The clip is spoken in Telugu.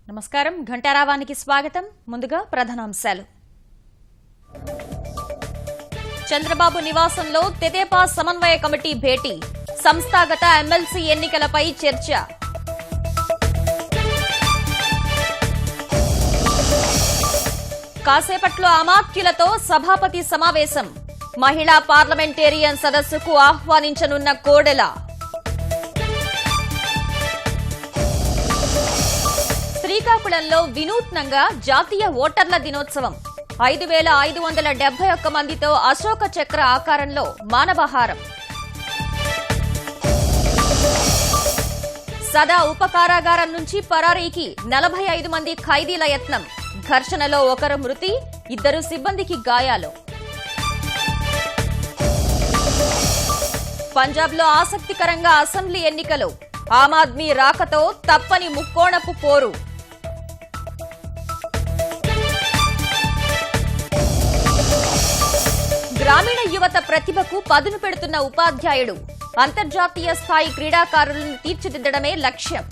నమస్కారం ఘంటారావానికి స్వాగతం. ముందుగా ప్రధానాంశాలు. చంద్రబాబు నివాసంలో తెదేపా సమన్వయ కమిటీ భేటీ, సంస్థాగత ఎమ్మెల్సీ ఎన్నికలపై చర్చ. కాసేపట్లో అమాత్యులతో సభాపతి సమావేశం, మహిళా పార్లమెంటేరియన్ సదస్సుకు ఆహ్వానించనున్న కోడెల. శ్రీకాకుళంలో వినూత్నంగా జాతీయ ఓటర్ల దినోత్సవం, 5571 మందితో అశోక చక్ర ఆకారంలో మానవహారం. సదా ఉపకారాగారం నుంచి పరారీకి 45 మంది ఖైదీల యత్నం, ఘర్షణలో ఒకరు మృతి, 2 సిబ్బందికి గాయాలు. పంజాబ్లో ఆసక్తికరంగా అసెంబ్లీ ఎన్నికలు, ఆమ్ ఆద్మీ రాకతో తప్పని ముక్కోణపు పోరు. గ్రామీణ యువత ప్రతిభకు పదును పెడుతున్న ఉపాధ్యాయుడు, అంతర్జాతీయ స్థాయి క్రీడాకారులను తీర్చిదిద్దడమే లక్ష్యం.